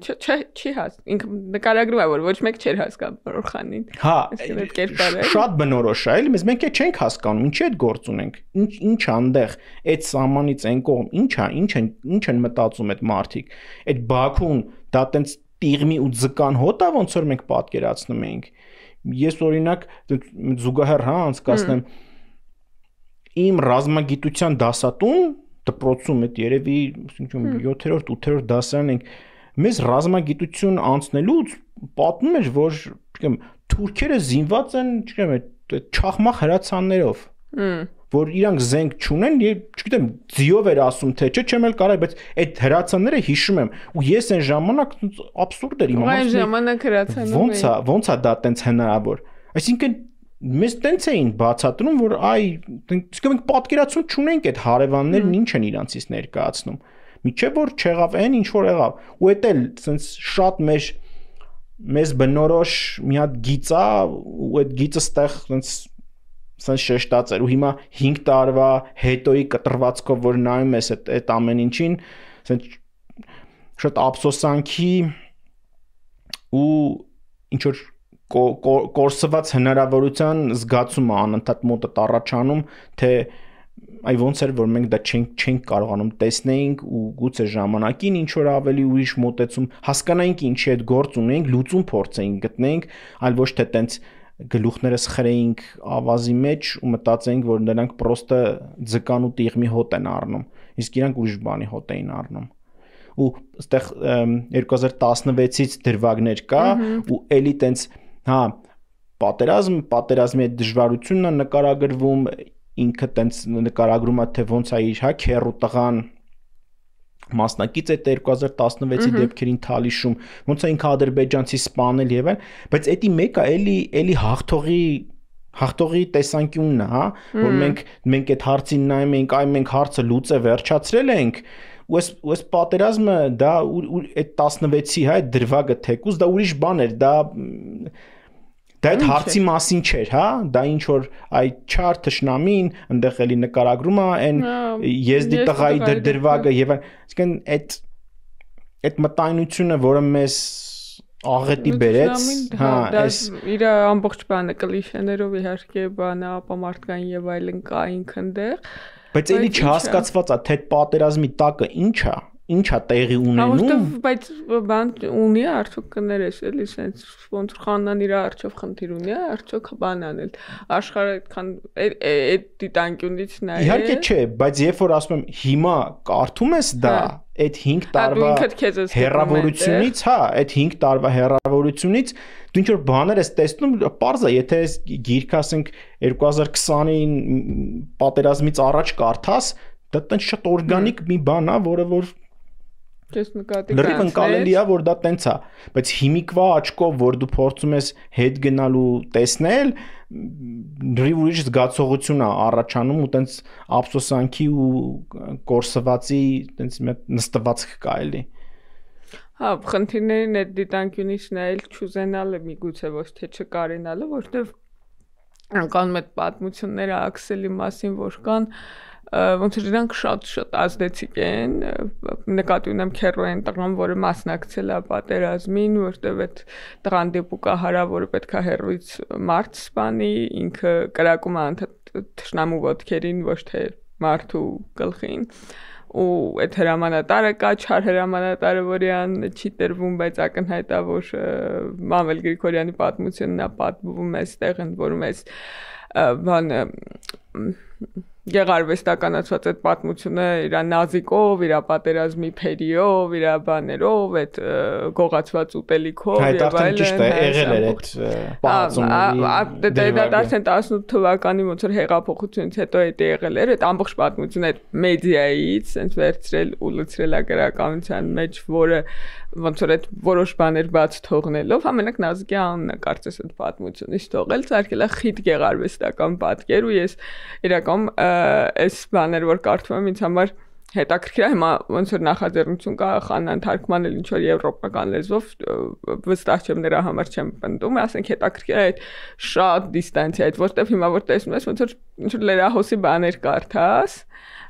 չի ինքը նկարագրում է, որ ոչ մեկ չէր հասկանում Օրխանին։ Հա, շատ բնորոշ է, էլի, մենք չենք հասկանում ինչի հետ գործ ունենք, ինչ անդեղ այդ սահմանից այն կողմ, ինչ են մտածում այդ մարդիկ։ Այդ Բաքուն դա տենց տիղմի ու ձկան հոտ է, ոնց որ մենք պատկերացնում էինք։ Ես օրինակ զուգահեռ, հա, անցկացնեմ իմ ռազմագիտության դասատուն դպրոցում այդ երևի 7-րդ 8-րդ դասարան ենք մեզ ռազմագիտություն անցնելուց պատմում էր որ թուրքերը զինված են չգիտեմ չախմախ հրացաններով որ իրանք զենք չունեն, չգիտեմ, ձիով էր ասում թե չէ, չեմ էլ կարա, բայց այդ հրացանները հիշում եմ, ու ես այն ժամանակ абսուրդ էր իմացել։ Այն ժամանակ հրացանում էի։ Ոնց է դա տենց հնարավոր։ Այսինքն մեզ տենց էին բացատրում, որ իսկ մենք պատկերացում չունենք այդ հարևաններն ինչ են իրանցից ներկայացնում։ Միչե որ չեղավ այն ինչ որ եղավ։ Ու էդ էլ սենց շատ մեզ բնորոշ մի հատ գիծ է, ու այդ գիծը ստեղ սենց շեշտած էր։ Ու հիմա 5 տարվա հետոյի կտրվածքով որ նայում ես այդ ամեն ինչին, սենց շատ ափսոսանքի ու ինչ որ կորսված հնարավորության զգացում է անընդհատ մոտդ առաջանում, թե այ ոնց էր որ մենք դա չենք կարողանում տեսնեինք ու գուցե ժամանակին ինչ որ ավելի ուրիշ մոտեցում հասկանայինք ինչի այդ գործ ունենք, լուծում փորձեինք գտնենք, այլ ոչ թե տենց գլուխներս խրեինք ավազի մեջ ու մտածեինք որ նրանք պրոստը ձկան ու տիղմի հոտ են առնում, իսկ իրանք ուրիշ բանի հոտ էին առնում։ Ու այստեղ 2016-ից դրվագներ կա ու էլի տենց հա պատերազմի այդ դժվարությունն է նկարագրվում, ինքը տենց նկարագրում է թե ոնց է իր հա քերու տղան մասնակից այդ 2016-ի դեպքերին Թալիշում, ոնց է ինքը ադրբեջանցի սպանել եւ այլ, բայց էդի մեկը էլի հաղթողի տեսանկյունն է, հա, որ մենք այդ հարցին նայում ենք, այ մենք հարցը լուծե վերջացրել ենք, ու այս պատերազմը դա այդ 16-ի հա այդ դրվագը թեկուզ դա ուրիշ բան էր, դա այդ հարցի մասին չէր, հա, դա ինչ որ այ չար թշնամին, այնտեղ էլի նկարագրում է այն եզդի տղայի դրվագը եւ այսինքն այդ մտայնությունը, որը մեզ աղետի բերեց, հա, այս իր ամբողջ բանը կլիշեներով իհարկե բանը, ապա մարդկային եւ այլն կային քնդեղ, բայց էլի չհասկացված է թե այդ պատերազմի տակը ինչ է տեղի ունենում, բայց բան ունի արդյոք կներես էլի sense ոնց խանան իր արժով խնդիր ունի արդյոք բան անել աշխարհը այդքան այդ դիտանկյունից նայել իհարկե չէ, բայց երբ որ ասում եմ հիմա կարդում ես դա այդ 5 տարվա հեռավորությունից, հա, այդ 5 տարվա հեռավորությունից դու ինչ որ բաներ ես տեսնում, պարզ է, եթե ես գիրք ասենք 2020-ին պատերազմից առաջ կարդաս, դա տենց շատ օրգանիկ մի բան է, որը որ Ես նկատի լրիվ ընկալելի է որ դա տենց է, բայց հիմիկվա աչքով որ դու փորձում ես հետ գնալու տեսնել, լրիվ ուրիշ զգացողություն է առաջանում ու տենց ափսոսանքի ու կորսվածի տենց նստվածք կա էլի։ Հա, խնդիրներին այդ դիտանկյունից նայել չուզենալը միգուցե ոչ թե չկարենալը, որտեվ անկանում այդ պատմությունները աքսելի մասին որ կան ոնց որ իրանք շատ ազդեցիկ են նկատի ունեմ քերոեն տղան որը մասնակցել է պատերազմին որտեվ այդ տղան դեպուկահարա որը պետքա հերոից մարդ սպանի ինքը կրակում է անդադ թշնամու ոտքերին ոչ թե մարդու գլխին ու այդ հրամանատարը կա չար հրամանատարը որին չի տրվում բայց ակնհայտ է որ Մամել Գրիգորյանի պատմությունն է պատմվում այստեղ ընդ որում էս բան գեղարվեստականացված այդ պատմությունը իր նազիկով, իր պատերազմի փերիով, իր բաներով, այդ գողացված ուտելիքով եւ այլն։ Ճիշտ է, եղել էր այդ պատմությունների։ Դա արդեն 18 թվականի ոնց որ հեղափոխությունից հետո այդ եղել էր, այդ ամբողջ պատմությունը այդ մեդիայից sense վերցրել ու լցրել ագրականության մեջ, որը ոնց որ այդ որոշ բաներ բաց թողնելով, ամենակ նազիկի անունն է կարծես այդ պատմությունից թողել, ցարկել է խիտ գեղարվեստական պատկեր ու ես իրականում այս բաներ որ կարդում եմ ինձ համար հետաքրքիր է հիմա ոնց որ նախաձեռնություն կա Խանան թարգմանել ինչ որ եվրոպական լեզվով վստահ չեմ նրա համար չեմ պնդում ասենք հետաքրքիր է այդ շատ դիստանցիա այդ որտեվ հիմա որ տեսնում ես ոնց որ ինչ որ լերահոսի բաներ կարդաս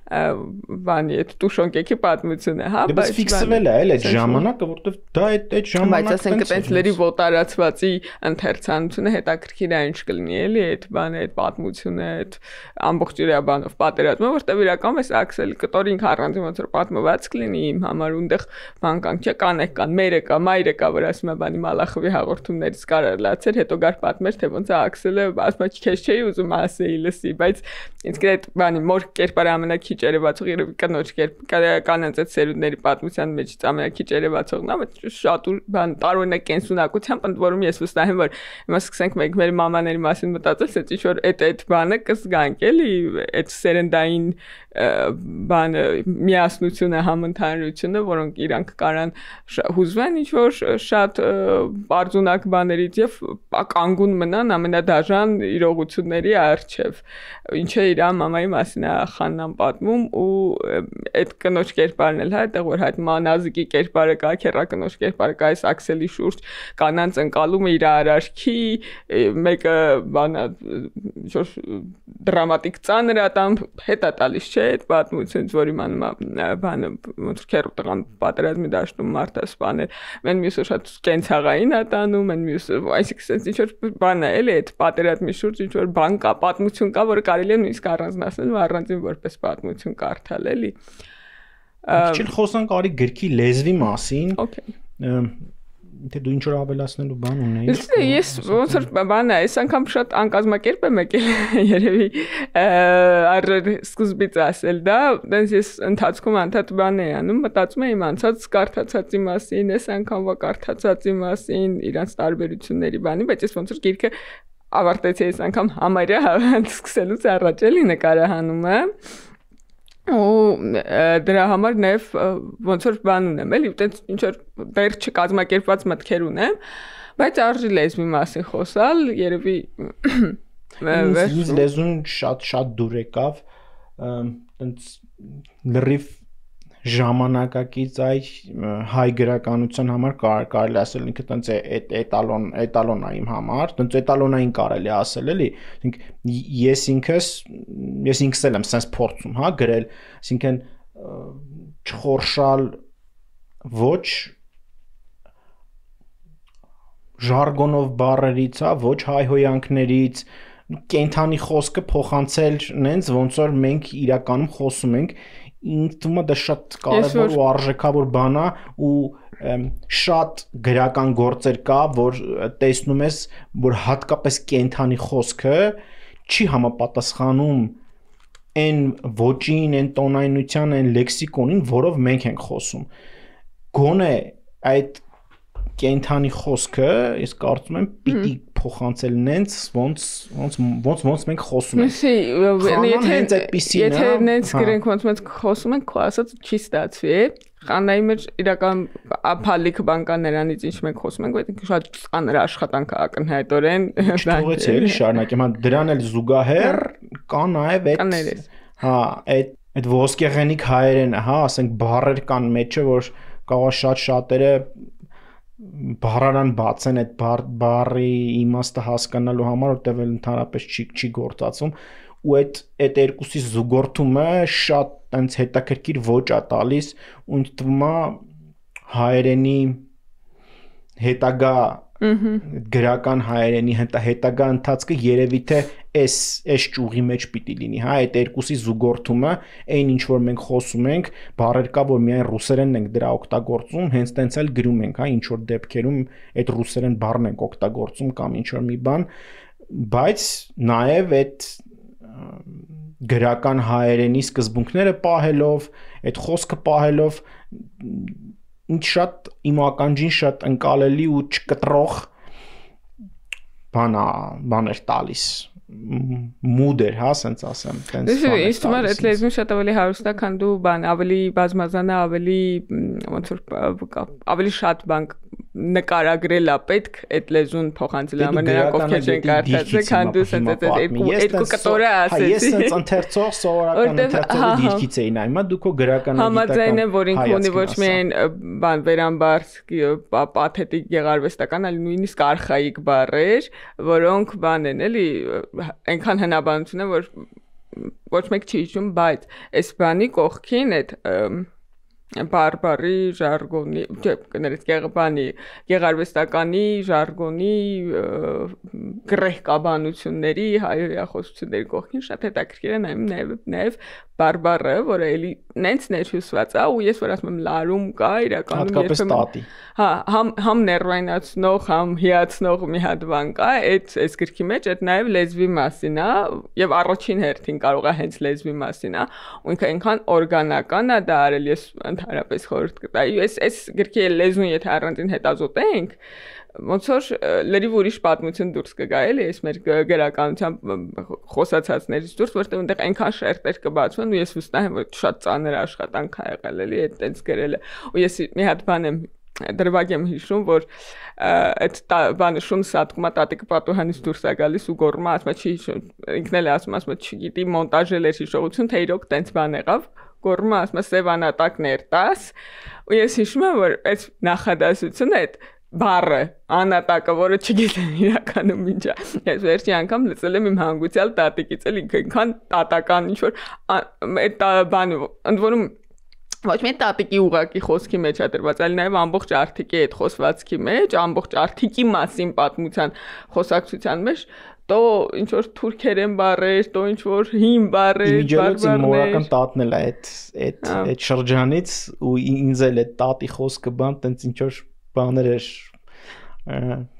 բանի այդ տուշոնկեքի պատմությունը հա բայց ֆիքսվել է այլ այդ ժամանակը որտեվ դա այդ ժամանակը բայց ասենք այդպես լերի ոտարացվածի ընթերցանությունը հետաքրքիր է ինչ կլինի էլի այդ բանը այդ պատմությունը այդ ամբողջ իր բանով պատերազմը որտեվ իրական էս աքսել կտորին առանձին ոնց որ պատմված կլինի իմ համար ունդեղ բան կան չէ կանեք կան մերը կա մայրը կա որ ասում է բանի Մալախովի հաղորդումներից կարելացեր հետո գար պատմեր թե ոնց է աքսելը ասում է քեզ չէի ուզում ասեի լսի բայց ինձ գրետ բանի մոր կերպարը ամենաքիչ ամենաքիչ երևացող երևի կնոջ կանանց այդ սերունդների պատմության մեջից ամենաքիչ երևացողն է, բայց շատ բան տարօրինակ կենսունակությամբ ընդ որում ես վստահ եմ, որ հիմա սկսենք մենք մեր մամաների մասին մտածել, ասած ինչ որ այդ բանը կզգանք էլի, այդ սերնդային բանը միասնությունը, համընդհանրությունը, որոնք իրանք կարան հուզվեն ինչ որ շատ բարձունակ բաներից եւ կանգուն մնան ամենադաժան իրողությունների առջև, ինչը իր մամայի մասին է Խաննան պատմում ու այդ կնոջ կերպարն էլ հա, այդտեղ որ հայտ մանազիկի կերպարը կա, քերակնոջ կերպարը կա, այս աքսելի շուրջ կանանց ընկալումը իր արարքի, մեկը բանա ինչ-որ դրամատիկ ծանր ատամ հետա տալիս չէ այդ պատմությունից, որ իմանում է բանը ոնց քերու տղան պատերազմի դաշտում մարդը սպանել, մեն մյուսը շատ կենցաղային է տանում, մեն մյուսը այսինքն ինչ-որ բան է էլի այդ պատերազմի շուրջ ինչ-որ բան կա, պատմություն կա, որը կարելի է նույնիսկ առանձնացնել ու առանձին որպես պատմություն կարդալ էլի։ Քիչ խոսանք արի գրքի լեզվի մասին։ Okay. Թե դու ինչ որ ավելացնելու բան ունեիր։ Ես ոնց որ բան է, այս անգամ շատ անկազմակերպ եմ եկել երևի սկզբից ասել դա, դες ես ընթացքում անդադ բան էի անում, մտածում եմ անցած կարդացածի մասին, այս անգամվա կարդացածի մասին, իրանց տարբերությունների բանի, բայց ես ոնց որ գիրքը ավարտեցի այս անգամ համարյա սկսելուց առաջ էլի նկարահանումը ու դրա համար նաև ոնց որ բան ունեմ էլի այտենց ինչ որ դեռ չկազմակերպված մտքեր ունեմ բայց արժի լեզվի մասին խոսալ երևի ինձ լեզուն շատ դուր եկավ այտենց լրիվ ժամանակակից այ հայ գրականության համար կարելի ասել ինքը այտենց էտալոն է իմ համար այտենց էտալոնային կարելի ասել էլի ես ինքս էլ եմ sense փորձում հա գրել այսինքն չխորշալ ոչ ժարգոնով բառերից հա ոչ հայհոյանքներից կենթանի խոսքը փոխանցել նենց ոնց որ մենք իրականում խոսում ենք ինձ թվում է դա շատ կարևոր ու արժեքավոր բան է ու շատ գրական գործեր կա որ տեսնում ես որ հատկապես կենթանի խոսքը չի համապատասխանում այն ոճին, այն տոնայնության, այն լեքսիկոնին, որով մենք ենք խոսում գոնե այդ կենթանի խոսքը ես կարծում եմ պիտի փոխանցել նենց ոնց մենք խոսում ենք եթե նենց գրենք ոնց մենք խոսում ենք քո ասած չի ստացվի Խանայի մեջ իրական ափալիք բան կա նրանից ինչ մենք խոսում ենք բայց շատ ծանր աշխատանք է ակնհայտորեն թողեցի էլի շարունակեմ հա դրան էլ զուգահեռ կա նաև այդ հա այդ ոսկեղենիկ հայերենը հա ասենք բառեր կան մեջը որ կարող շատ շատերը բառարան բացեն այդ բառի իմաստը հասկանալու համար որտեղ էլ ընդհանրապես չի գործածում ու այդ երկուսի զուգորդումը շատ այնց հետաքրքիր ոճ է տալիս ու ինձ թվում է հայերենի հետագա գրական հայերենի հետագա ընթացքը երևի թե այս ճյուղի մեջ պիտի լինի հա այդ երկուսի զուգորդումը այն ինչ որ մենք խոսում ենք բառեր կա որ միայն ռուսերենն ենք դրա օգտագործում հենց տենց էլ գրում ենք հա ինչ որ դեպքերում այդ ռուսերեն բառն ենք օգտագործում կամ ինչ որ մի բան բայց նաև այդ գրական հայերենի սկզբունքները պահելով այդ խոսքը պահելով ինչ շատ իմ ականջին շատ ընկալելի ու չկտրող բաներ տալիս մուդեր հա ասենց ասեմ տենց ինձ թվում է այդ լեզուն շատ ավելի հարուստ է քան դու բան ավելի բազմազան է ավելի ոնց որ ավելի շատ բան նկարագրել է պետք այդ լեզուն փոխանցել համար նրանք ովքեր չեն կարդացել քան դու ասենց երկու կտորը ասեցի ես ասենց ընթերցող սովորական ընթերցողի դիրքից էի նայում դու քո գրականագիտական համաձայն եմ որ ինքը ունի ոչ միայն բան վերամբարձ պաթետիկ գեղարվեստական այլ նույնիսկ արխայիկ բառեր որոնք բան են էլի այնքան հնաբանություն է որ ոչ մեկ չի հիշում բայց այս բանի կողքին այդ բարբարի ժարգոնի, կներեք գեղարվեստականի ժարգոնի գրեհկաբանությունների հայոյախոսությունների կողքին շատ հետաքրքիր է նաև բարբարը, որը էլի նենց ներհյուսված է ու ես որ ասում եմ լարում կա իրականում երբեմն համ ներվայնացնող, համ հիացնող մի հատ բան կա, այս գրքի մեջ այդ նաև լեզվի մասին է եւ առաջին հերթին կարող է հենց լեզվի մասին է ու ինքը այնքան օրգանական է դա արել ես ընդհանրապես խորհուրդ կտայի այս գրքի լեզուն եթե առանձին հետազոտենք ոնց որ լրիվ ուրիշ պատմություն դուրս կգա էլի այս մեր գրականության խոսացածներից դուրս որտեղ այնտեղ այնքան շերտեր կբացվեն ու ես վստահ եմ որ շատ ծանր աշխատանք ա եղել էլի այդտենց գրելը ու ես մի հատ բան եմ դրվագ եմ հիշում որ այդ բանը շուն սատկումա տատիկը պատուհանից դուրս է գալիս ու գոռում է ասում է չի ինքն էլ ասում է չգիտի մոնտաժել էր հիշողություն թե իրոք տենց բան եղավ գոռում է ասում է սևանատակներ 10 ու ես հիշում եմ որ այդ նախադասությունը այդ բառը անատակը որը չգիտեմ իրականում ինչա ես վերջի անգամ լսել եմ իմ հանգուցյալ տատիկից էլ ինքան տատական ինչ որ այդ բանը ընդ որում ոչ միայն տատիկի ուղակի խոսքի մեջ է դրված այլ նաև ամբողջ արտիքի այդ խոսվածքի մեջ ամբողջ արտիքի մասին պատմության խոսակցության մեջ տո ինչ որ թուրքերեն բառեր տո ինչ որ հին բառեր բարբարներ մորական տատն էլ այդ շրջանից ու ինձ էլ այդ տատի խոսքը բան տենց ինչ որ բաներ էր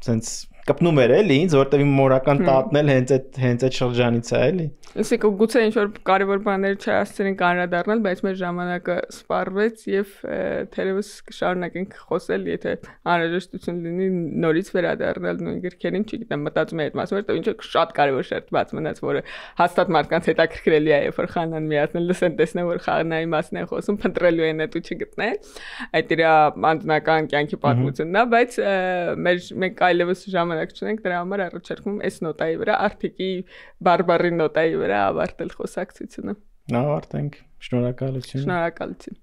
sense կապնում էր էլի ինձ որտեվ իմ մորական տատն էլ հենց այդ շրջանից է էլի Իսկ գուցե ինչ որ կարևոր բաներ չհասցնենք անդրադառնալ, բայց մեր ժամանակը սպառվեց եւ թերևս կշարունակենք խոսել, եթե անհրաժեշտություն լինի նորից վերադառնալ նույն գրքերին, չգիտեմ, մտածում եմ այդ մասը, որտեղ ինչ շատ կարևոր շերտ բաց մնաց, որը հաստատ մարդկանց հետաքրքրելի է, երբ որ խանան միացնել, լսեն, տեսնեն, որ խանայի մասն է խոսում, փնտրելու են այդ ու չգտնեն։ Այդ իր անձնական կյանքի պատմությունն է, բայց մենք այլևս ժամանակ չունենք, դրա համար առաջարկում այս նոտայի վրա արտիքի բարբարի նոտայի վրա ավարտել խոսակցությունը։ Ավարտենք։ Շնորհակալություն։ Շնորհակալություն։